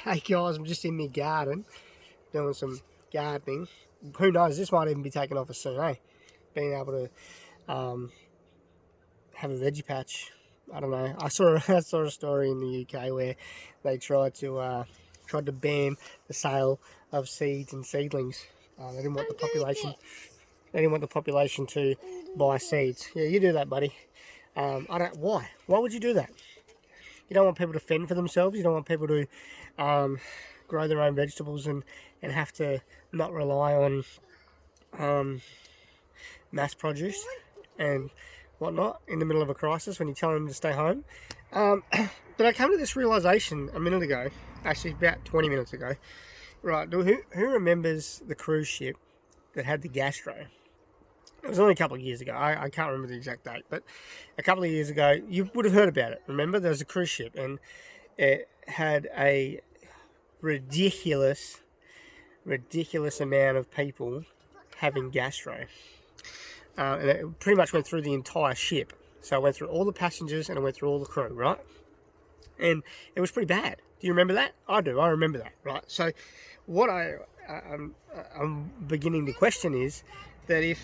Hey guys, I'm just in my garden doing some gardening. Who knows, this might even be taken off as soon, eh? Being able to have a veggie patch. I don't know. I saw a story in the UK where they tried to ban the sale of seeds and seedlings. They didn't want the population. They didn't want the population to buy seeds. Yeah, you do that, buddy. I don't. Why? Why would you do that? You don't want people to fend for themselves. You don't want people to grow their own vegetables and have to not rely on mass produce and whatnot in the middle of a crisis when you tell them to stay home. But I came to this realization a minute ago, actually about 20 minutes ago. Right, who remembers the cruise ship that had the gastro? It was only a couple of years ago. I can't remember the exact date, but a couple of years ago, you would have heard about it. Remember, there was a cruise ship, and it had a ridiculous amount of people having gastro. And it pretty much went through the entire ship. So it went through all the passengers and it went through all the crew, right? And it was pretty bad. Do you remember that? I do. I remember that, right? So what I'm beginning to question is that if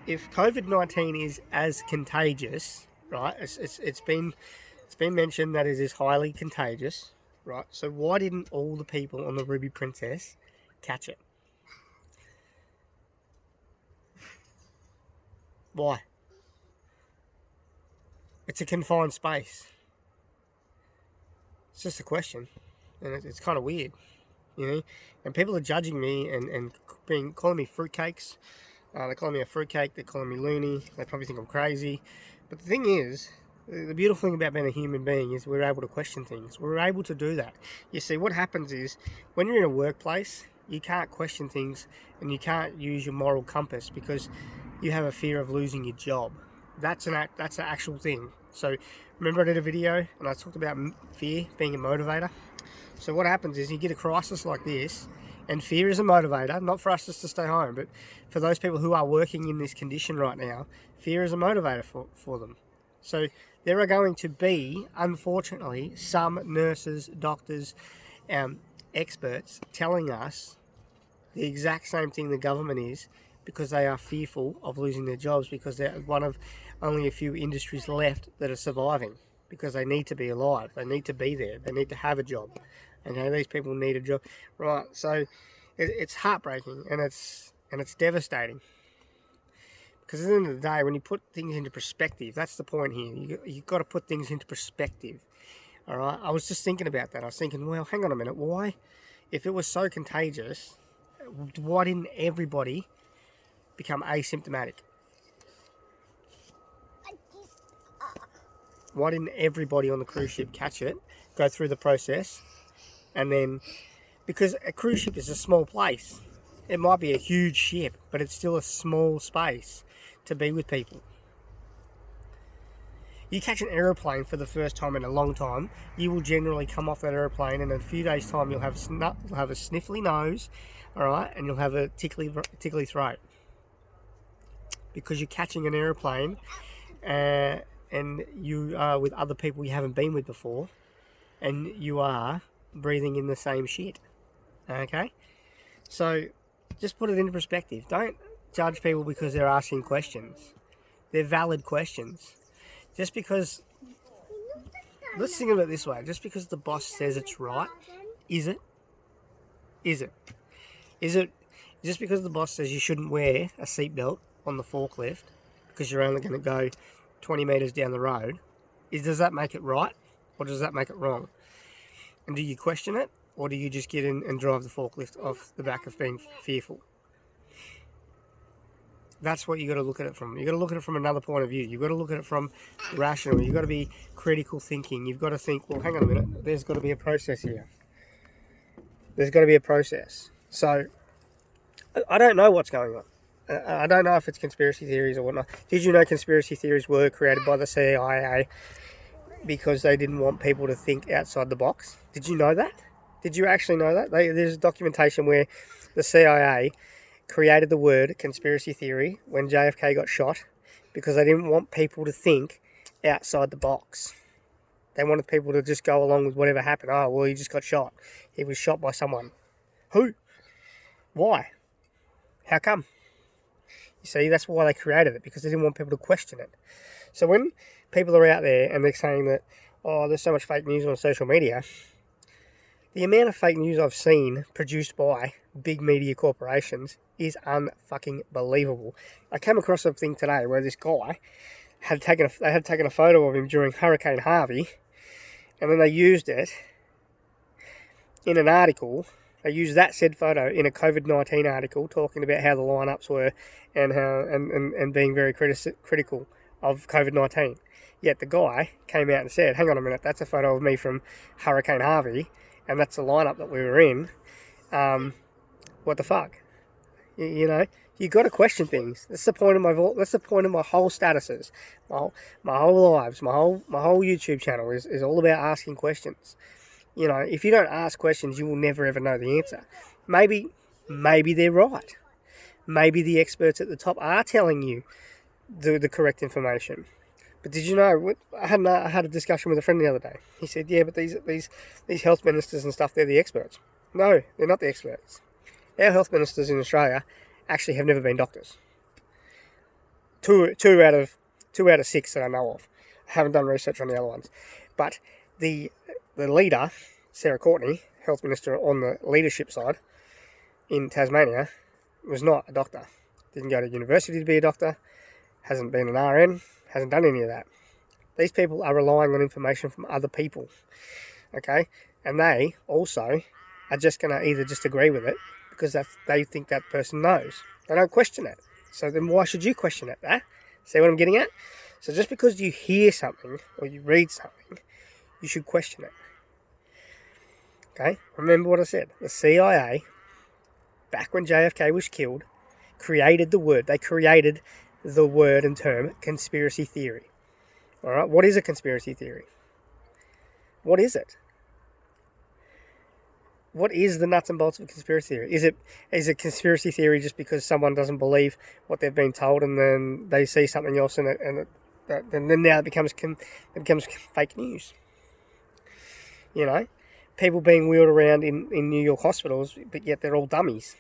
COVID-19 is as contagious, right? It's been mentioned that it is highly contagious, right? So why didn't all the people on the Ruby Princess catch it? Why? It's a confined space. It's just a question, and it's kind of weird, you know. And people are judging me and calling me fruitcakes. They're calling me a fruitcake. They're calling me loony. They probably think I'm crazy. But the thing is, the beautiful thing about being a human being is we're able to question things. We're able to do that. You see, what happens is when you're in a workplace, you can't question things and you can't use your moral compass because you have a fear of losing your job. That's an actual thing. So remember I did a video and I talked about fear being a motivator. So what happens is you get a crisis like this, and fear is a motivator, not for us just to stay home, but for those people who are working in this condition right now, fear is a motivator for them. So there are going to be, unfortunately, some nurses, doctors, experts telling us the exact same thing the government is, because they are fearful of losing their jobs, because they're one of only a few industries left that are surviving, because they need to be alive, they need to be there, they need to have a job. Okay, these people need a job, right? So it's heartbreaking and it's devastating, because at the end of the day, when you put things into perspective, that's the point here. You've got to put things into perspective. All right, I was just thinking about that. I was thinking, well, hang on a minute, why, if it was so contagious, why didn't everybody become asymptomatic? Why didn't everybody on the cruise ship catch it, go through the process, and then, because a cruise ship is a small place. It might be a huge ship, but it's still a small space to be with people. You catch an aeroplane for the first time in a long time, you will generally come off that aeroplane, and in a few days' time you'll have a sniffly nose, all right, and you'll have a tickly throat, because you're catching an aeroplane and you are with other people you haven't been with before, and you are breathing in the same shit. Okay, so just put it into perspective. Don't judge people because they're asking questions. They're valid questions. Just because, let's think of it this way, just because the boss says it's right, is it? Just because the boss says you shouldn't wear a seatbelt on the forklift because you're only going to go 20 metres down the road, does that make it right, or does that make it wrong? And do you question it, or do you just get in and drive the forklift off the back of being fearful? That's what you got to look at it from. You got to look at it from another point of view. You've got to look at it from rational. You've got to be critical thinking. You've got to think, well, hang on a minute, there's got to be a process here. There's got to be a process. So I don't know what's going on. I don't know if it's conspiracy theories or whatnot. Did you know conspiracy theories were created by the CIA because they didn't want people to think outside the box? Did you know that? Did you actually know that? There's documentation where the CIA created the word conspiracy theory when JFK got shot because they didn't want people to think outside the box. They wanted people to just go along with whatever happened. Oh, well, he just got shot. He was shot by someone. Who? Why? How come? You see, that's why they created it, because they didn't want people to question it. So when people are out there and they're saying that, oh, there's so much fake news on social media, the amount of fake news I've seen produced by big media corporations is unfucking believable. I came across a thing today where this guy had taken a photo of him during Hurricane Harvey, and then they used it in an article. They used that said photo in a COVID-19 article talking about how the lineups were and how and being very critical of COVID-19. Yet the guy came out and said, hang on a minute, that's a photo of me from Hurricane Harvey, and that's the lineup that we were in. What the fuck? You know, you got to question things. That's the point of my whole statuses, my whole lives, my whole YouTube channel is all about asking questions. You know, if you don't ask questions, you will never ever know the answer. Maybe they're right. Maybe the experts at the top are telling you the correct information. But did you know? I had a discussion with a friend the other day. He said, "Yeah, but these health ministers and stuff, they're the experts." No, they're not the experts. Our health ministers in Australia actually have never been doctors. Two out of 6 that I know of. I haven't done research on the other ones, but the leader, Sarah Courtenay, health minister on the leadership side in Tasmania, was not a doctor. Didn't go to university to be a doctor. Hasn't been an RN. Hasn't done any of that. These people are relying on information from other people. Okay? And they also are just going to either just agree with it because they think that person knows. They don't question it. So then why should you question it? See what I'm getting at? So just because you hear something or you read something, you should question it. Okay? Remember what I said. The CIA, back when JFK was killed, created the word. They created the word and term conspiracy theory. All right? What is a conspiracy theory? What is it? What is the nuts and bolts of a conspiracy theory? Is it conspiracy theory just because someone doesn't believe what they've been told and then they see something else in it and then now it becomes fake news? You know, people being wheeled around in New York hospitals, but yet they're all dummies.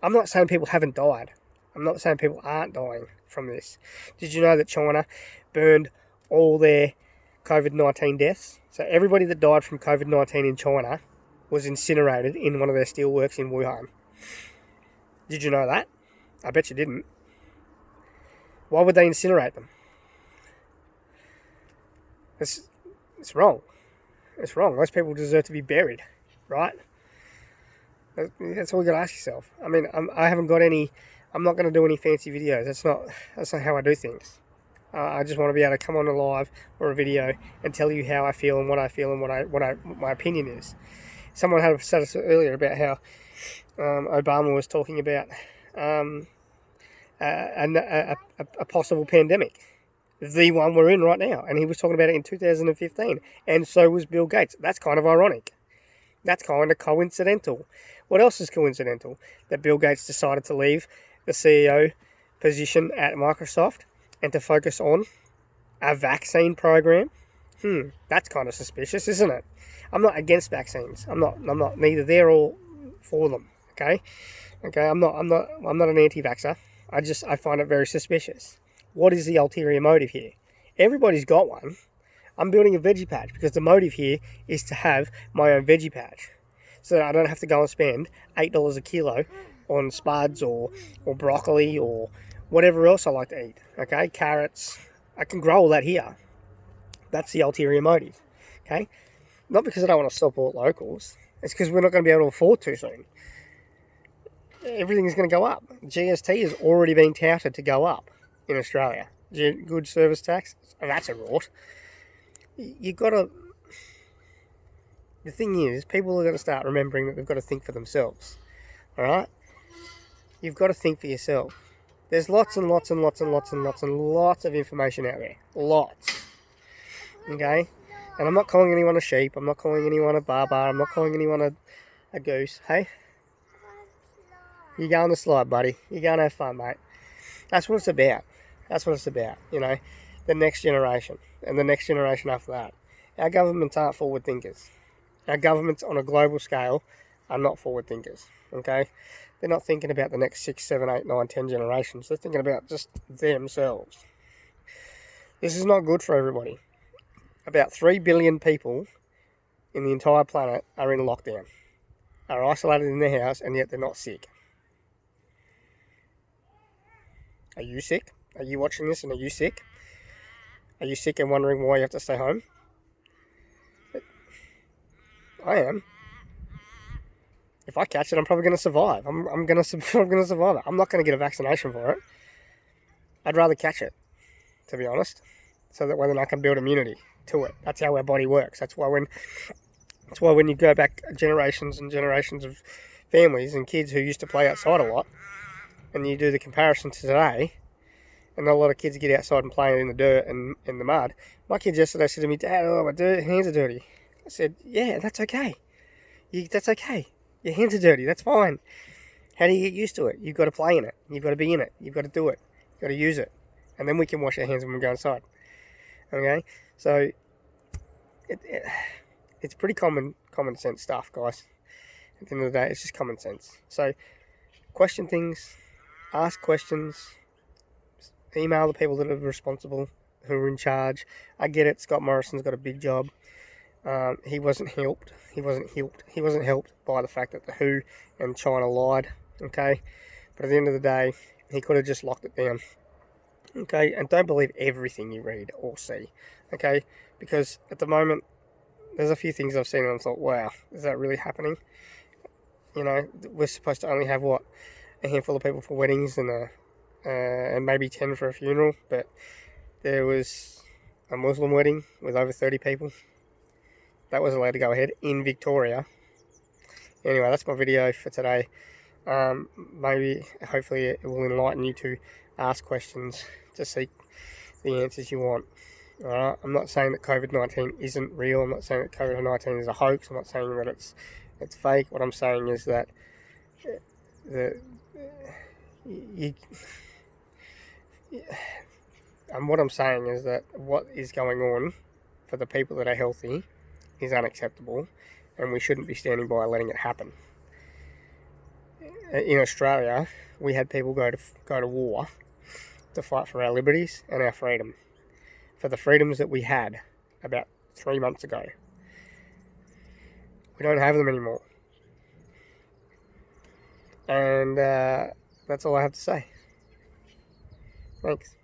I'm not saying people haven't died. I'm not saying people aren't dying from this. Did you know that China burned all their COVID-19 deaths? So everybody that died from COVID-19 in China was incinerated in one of their steelworks in Wuhan. Did you know that? I bet you didn't. Why would they incinerate them? It's wrong. It's wrong. Those people deserve to be buried, right? That's all you got to ask yourself. I mean, I haven't got any. I'm not going to do any fancy videos. That's not how I do things. I just want to be able to come on a live or a video and tell you how I feel and what I feel and what my opinion is. Someone had said us earlier about how Obama was talking about a possible pandemic, the one we're in right now, and he was talking about it in 2015, and so was Bill Gates. That's kind of ironic. That's kind of coincidental. What else is coincidental? That Bill Gates decided to leave the CEO position at Microsoft and to focus on a vaccine program. That's kind of suspicious, isn't it? I'm not against vaccines. I'm not neither there or for them. Okay. I'm not an anti-vaxxer. I find it very suspicious. What is the ulterior motive here? Everybody's got one. I'm building a veggie patch because the motive here is to have my own veggie patch, so that I don't have to go and spend $8 a kilo on spuds or broccoli or whatever else I like to eat. Okay, carrots. I can grow all that here. That's the ulterior motive. Okay. Not because I don't want to support locals. It's because we're not going to be able to afford too soon. Everything is going to go up. GST has already been touted to go up in Australia. Good service tax, and that's a rort. You've got to... The thing is, people are going to start remembering that they've got to think for themselves. Alright? You've got to think for yourself. There's lots and lots and lots and lots and lots and lots of information out there. Lots. Okay? And I'm not calling anyone a sheep. I'm not calling anyone a barbar. I'm not calling anyone a goose. Hey? You go on the slide, buddy. You go and have fun, mate. That's what it's about. That's what it's about. You know, the next generation. And the next generation after that. Our governments aren't forward thinkers. Our governments on a global scale are not forward thinkers, okay? They're not thinking about the next 6, 7, 8, 9, 10 generations. They're thinking about just themselves. This is not good for everybody. About 3 billion people in the entire planet are in lockdown, are isolated in their house, and yet they're not sick. Are you sick? Are you watching this and are you sick? Are you sick and wondering why you have to stay home? I am. If I catch it, I'm probably going to survive. I'm going to survive it. I'm not going to get a vaccination for it. I'd rather catch it, to be honest, so that then I can build immunity to it. That's how our body works. That's why when you go back generations and generations of families and kids who used to play outside a lot, and you do the comparison to today, and a lot of kids get outside and play in the dirt and in the mud. My kids yesterday said to me, "Dad, oh, my hands are dirty." I said, "Yeah, that's okay. That's okay. Your hands are dirty. That's fine. How do you get used to it? You've got to play in it. You've got to be in it. You've got to do it. You've got to use it. And then we can wash our hands when we go inside." Okay? So, it's pretty common sense stuff, guys. At the end of the day, it's just common sense. So, question things. Ask questions. Email the people that are responsible, who are in charge. I get it. Scott Morrison's got a big job. He wasn't helped. He wasn't helped by the fact that the WHO and China lied. Okay, but at the end of the day, he could have just locked it down. Okay, and don't believe everything you read or see. Okay, because at the moment, there's a few things I've seen and I thought, wow, is that really happening? You know, we're supposed to only have a handful of people for weddings and maybe 10 for a funeral, but there was a Muslim wedding with over 30 people. That was allowed to go ahead in Victoria. Anyway, that's my video for today. Hopefully it will enlighten you to ask questions, to seek the answers you want. Alright, I'm not saying that COVID-19 isn't real. I'm not saying that COVID-19 is a hoax. I'm not saying that it's fake. What I'm saying is that what I'm saying is that what is going on for the people that are healthy is unacceptable, and we shouldn't be standing by letting it happen. In Australia, we had people go to war to fight for our liberties and our freedom, for the freedoms that we had about 3 months ago. We don't have them anymore. And that's all I have to say. Thanks.